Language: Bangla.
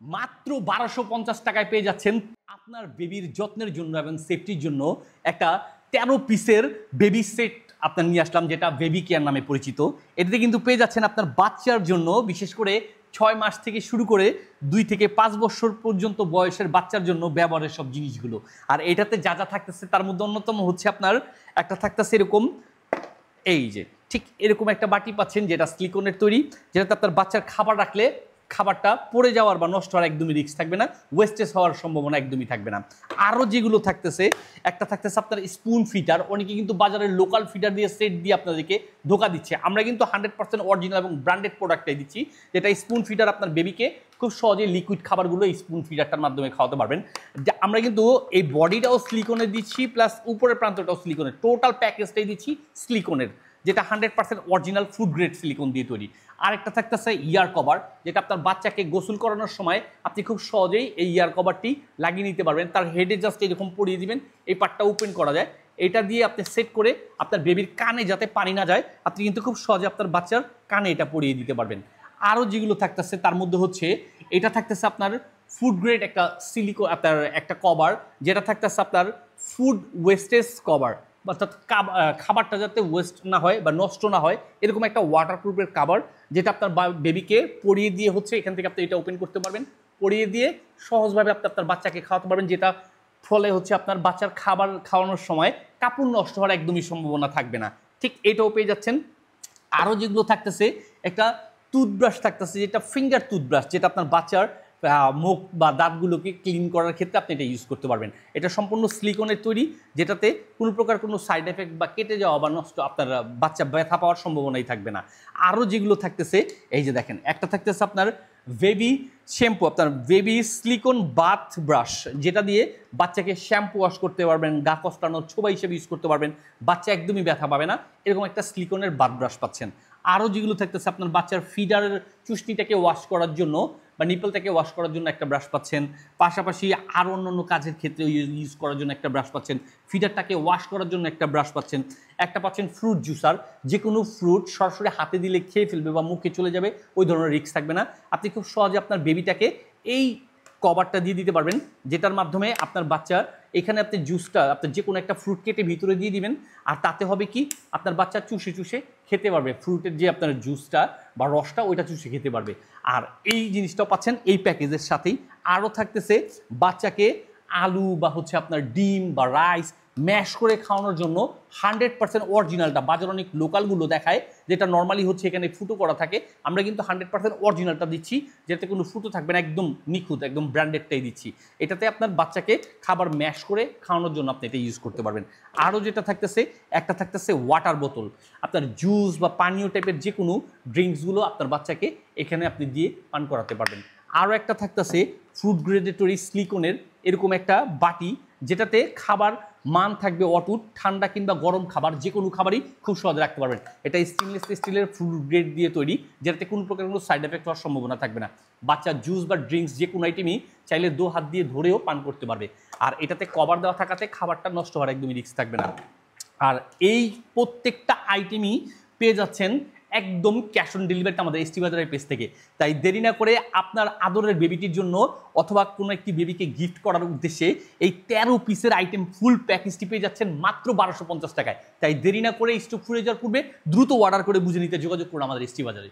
মাত্র 1250 টাকায় পেয়ে যাচ্ছেন আপনার বেবির যত্নের জন্য এবং সেফটির জন্য একটা 13 পিসের বেবি সেট আপনার নিয়ে আসলাম, যেটা বেবি কেয়ার নামে পরিচিত। এটাতে কিন্তু পেয়ে যাচ্ছেন আপনার বাচ্চার জন্য, বিশেষ করে 6 মাস থেকে শুরু করে 2 থেকে 5 বছর পর্যন্ত বয়সের বাচ্চার জন্য ব্যবহারের সব জিনিসগুলো। আর এটাতে যা যা থাকতেছে তার মধ্যে অন্যতম হচ্ছে আপনার একটা থাকতেছে এরকম, এই যে ঠিক এরকম একটা বাটি পাচ্ছেন, যেটা সিলিকনের তৈরি, যেটাতে আপনার বাচ্চার খাবার রাখলে খাবারটা পড়ে যাওয়ার বা নষ্ট হওয়ার একদমই রিস্ক থাকবে না, ওয়েস্টেজ হওয়ার সম্ভাবনা একদমই থাকবে না। আরও যেগুলো থাকতেছে, একটা থাকতেছে আপনার স্পুন ফিটার। অনেকে কিন্তু বাজারের লোকাল ফিটার দিয়ে সেট দিয়ে আপনাদেরকে ধোকা দিচ্ছে, আমরা কিন্তু 100% অরিজিনাল এবং ব্র্যান্ডেড প্রোডাক্টটাই দিচ্ছি, যেটা স্পুন ফিটার আপনার বেবিকে খুব সহজে লিকুইড খাবারগুলো স্পুন ফিডারটার মাধ্যমে খাওয়াতে পারবেন। আমরা কিন্তু এই বডিটাও সিলিকনের দিচ্ছি, প্লাস উপরের প্রান্তটাও সিলিকনের, টোটাল প্যাকেজটাই দিচ্ছি সিলিকনের, যেটা 100% অরিজিনাল ফুড গ্রেড সিলিকন দিয়ে তৈরি। আরেকটা থাকতেছে ইয়ার কভার, যেটা আপনার বাচ্চাকে গোসল করানোর সময় আপনি খুব সহজেই এই ইয়ার কভারটি লাগিয়ে নিতে পারবেন। তার হেডে জাস্ট এরকম পরিয়ে দিবেন, এই পার্টটা ওপেন করা যায়, এটা দিয়ে আপনি সেট করে আপনার বেবির কানে যাতে পানি না যায়, আপনি কিন্তু খুব সহজে আপনার বাচ্চার কানে এটা পরিয়ে দিতে পারবেন। আরও যেগুলো থাকতেছে তার মধ্যে হচ্ছে এটা থাকতেছে আপনার ফুড গ্রেড একটা সিলিকন, আপনার একটা কভার, যেটা থাকতেছে আপনার ফুড ওয়েস্টেজ কভার, অর্থাৎ খাবারটা যাতে ওয়েস্ট না হয় বা নষ্ট না হয়, এরকম একটা ওয়াটারপ্রুফের কাভার, যেটা আপনার বেবিকে পরিয়ে দিয়ে হচ্ছে এখান থেকে আপনি এটা ওপেন করতে পারবেন, পরিয়ে দিয়ে সহজভাবে আপনি আপনার বাচ্চাকে খাওয়াতে পারবেন, যেটা ফলে হচ্ছে আপনার বাচ্চার খাবার খাওয়ানোর সময় কাপড় নষ্ট হওয়ার একদমই সম্ভাবনা থাকবে না। ঠিক এটাও পেয়ে যাচ্ছেন। আরও যেগুলো থাকতেছে, একটা টুথব্রাশ থাকতেছে, যেটা ফিঙ্গার টুথব্রাশ, যেটা আপনার বাচ্চার মুখ বা দাঁতগুলোকে ক্লিন করার ক্ষেত্রে আপনি এটা ইউজ করতে পারবেন। এটা সম্পূর্ণ সিলিকনের তৈরি, যেটাতে কোনো প্রকার কোনো সাইড এফেক্ট বা কেটে যাওয়া বা নষ্ট আপনার বাচ্চা ব্যথা পাওয়ার সম্ভাবনাই থাকবে না। আরও যেগুলো থাকতেছে, এই যে দেখেন, একটা থাকতেছে আপনার বেবি শ্যাম্পু, আপনার বেবি সিলিকন বাথ ব্রাশ, যেটা দিয়ে বাচ্চাকে শ্যাম্পু ওয়াশ করতে পারবেন, গা কসলানোর ছোবা হিসেবে ইউজ করতে পারবেন, বাচ্চা একদমই ব্যথা পাবে না, এরকম একটা সিলিকনের বাথ ব্রাশ পাচ্ছেন। আরও যেগুলো থাকতেছে, আপনার বাচ্চার ফিডারের চুষ্টিটাকে ওয়াশ করার জন্য বা নিপলটাকে ওয়াশ করার জন্য একটা ব্রাশ পাচ্ছেন, পাশাপাশি আরও অন্যান্য কাজের ক্ষেত্রে ইউজ করার জন্য একটা ব্রাশ পাচ্ছেন, ফিডারটাকে ওয়াশ করার জন্য একটা ব্রাশ পাচ্ছেন, একটা পাচ্ছেন ফ্রুট জুসার, যে কোনো ফ্রুট সরাসরি হাতে দিলে খেয়ে ফেলবে বা মুখে চলে যাবে, ওই ধরনের রিস্ক থাকবে না। আপনি খুব সহজে আপনার বেবিটাকে এই কভারটা দিয়ে দিতে পারবেন, যেটার মাধ্যমে আপনার বাচ্চা এখানে আপনি জুসটা আপনার যে কোনো একটা ফ্রুট কেটে ভিতরে দিয়ে দিবেন, আর তাতে হবে কি আপনার বাচ্চা চুষে চুষে খেতে পারবে, ফ্রুটের যে আপনার জুসটা বা রসটা ওইটা চুষে খেতে পারবে। আর এই জিনিসটাও পাচ্ছেন এই প্যাকেজের সাথেই। আরও থাকতেছে বাচ্চাকে আলু বা হচ্ছে আপনার ডিম বা রাইস ম্যাশ করে খাওয়ানোর জন্য 100% অরিজিনালটা, বাজার অনেক লোকালগুলো দেখায় যেটা নর্মালি হচ্ছে এখানে ফুটো করা থাকে, আমরা কিন্তু 100% অরিজিনালটা দিচ্ছি, যেটাতে কোনো ফুটো থাকবে না, একদম নিখুঁত, একদম ব্র্যান্ডেডটাই দিচ্ছি। এটাতে আপনার বাচ্চাকে খাবার ম্যাশ করে খাওয়ানোর জন্য আপনি এটা ইউজ করতে পারবেন। আরও যেটা থাকতেছে, একটা থাকতেছে ওয়াটার বোতল, আপনার জুস বা পানীয় টাইপের যে কোনো ড্রিঙ্কসগুলো আপনার বাচ্চাকে এখানে আপনি দিয়ে পান করাতে পারবেন। আরও একটা থাকতেছে ফুড গ্রেডেটরি সিলিকনের এরকম একটা বাটি, যেটাতে খাবার মান থাকবে অটুট, ঠান্ডা কিংবা গরম খাবার যে কোনো খাবারই খুব সহজে রাখতে পারবেন। এটা স্টেনলেস স্টিলের ফুড গ্রেড দিয়ে তৈরি, যেটাতে কোনো প্রকার কোনো সাইড এফেক্ট হওয়ার সম্ভাবনা থাকবে না। বাচ্চা জুস বা ড্রিঙ্কস যে কোনো আইটেমই চাইলে 2 হাত দিয়ে ধরেও পান করতে পারবে। আর এটাতে কভার দেওয়া থাকাতে খাবারটা নষ্ট হওয়ার একদমই রিস্ক থাকবে না। আর এই প্রত্যেকটা আইটেমই পেয়ে যাচ্ছেন একদম ক্যাশ অন ডেলিভারিটা আমাদের এসটি বাজারের পেজ থেকে। তাই দেরি না করে আপনার আদরের বেবিটির জন্য অথবা কোনো একটি বেবিকে গিফট করার উদ্দেশ্যে এই 13 পিসের আইটেম ফুল প্যাকেজটি পেয়ে যাচ্ছেন মাত্র 1250 টাকায়। তাই দেরি না করে স্টক ফুরিয়ে যাওয়ার পূর্বে দ্রুত অর্ডার করে বুঝে নিতে যোগাযোগ করুন আমাদের এসটি বাজারে।